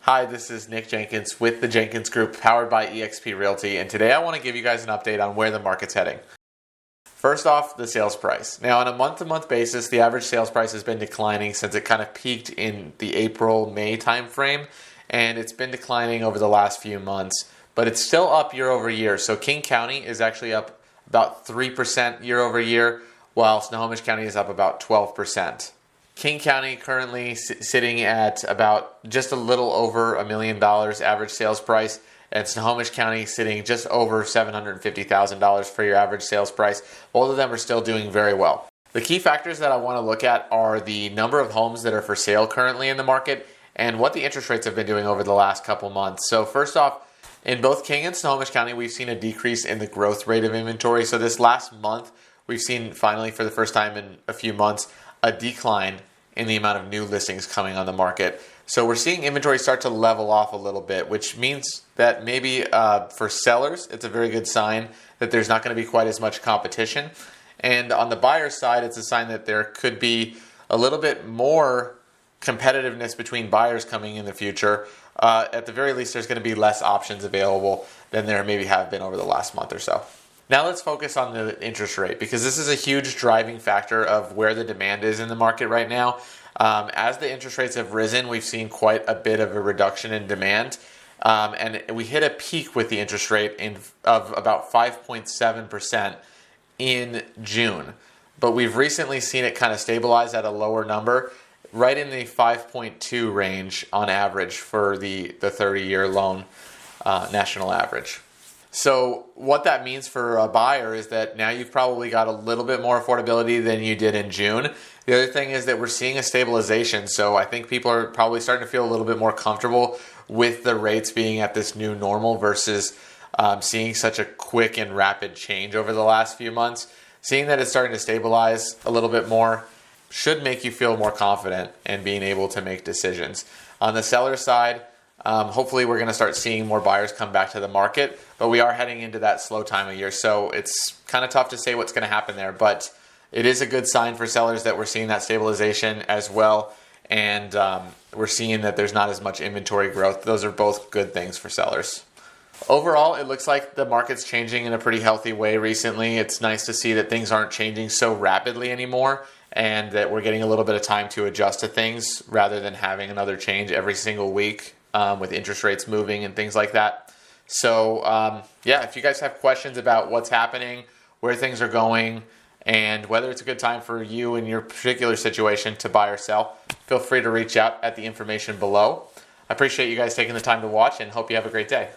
Hi, this is Nick Jenkins with the Jenkins Group, powered by eXp Realty, and today I want to give you guys an update on where the market's heading. First off, the sales price. Now, on a month-to-month basis, the average sales price has been declining since it kind of peaked in the April-May timeframe, and it's been declining over the last few months, but it's still up year over year. So King County is actually up about 3% year over year, while Snohomish County is up about 12%. King County currently sitting at about just a little over $1 million average sales price, and Snohomish County sitting just over $750,000 for your average sales price. Both of them are still doing very well. The key factors that I want to look at are the number of homes that are for sale currently in the market and what the interest rates have been doing over the last couple months. So first off, in both King and Snohomish County, we've seen a decrease in the growth rate of inventory. So this last month, we've seen finally for the first time in a few months, a decline in the amount of new listings coming on the market. So we're seeing inventory start to level off a little bit, which means that maybe for sellers, it's a very good sign that there's not going to be quite as much competition. And on the buyer side, it's a sign that there could be a little bit more competitiveness between buyers coming in the future. At the very least, there's going to be less options available than there maybe have been over the last month or so. Now let's focus on the interest rate, because this is a huge driving factor of where the demand is in the market right now. As the interest rates have risen, we've seen quite a bit of a reduction in demand. And we hit a peak with the interest rate of about 5.7% in June. But we've recently seen it kind of stabilize at a lower number, right in the 5.2 range on average for the 30-year loan national average. So what that means for a buyer is that now you've probably got a little bit more affordability than you did in June. The other thing is that we're seeing a stabilization. So I think people are probably starting to feel a little bit more comfortable with the rates being at this new normal versus seeing such a quick and rapid change over the last few months. Seeing that it's starting to stabilize a little bit more should make you feel more confident in being able to make decisions. On the seller side, hopefully we're going to start seeing more buyers come back to the market, but we are heading into that slow time of year. So it's kind of tough to say what's going to happen there, but it is a good sign for sellers that we're seeing that stabilization as well. And we're seeing that there's not as much inventory growth. Those are both good things for sellers. Overall, it looks like the market's changing in a pretty healthy way recently. It's nice to see that things aren't changing so rapidly anymore, and that we're getting a little bit of time to adjust to things rather than having another change every single week with interest rates moving and things like that. So yeah, if you guys have questions about what's happening, where things are going, and whether it's a good time for you in your particular situation to buy or sell, feel free to reach out at the information below. I appreciate you guys taking the time to watch and hope you have a great day.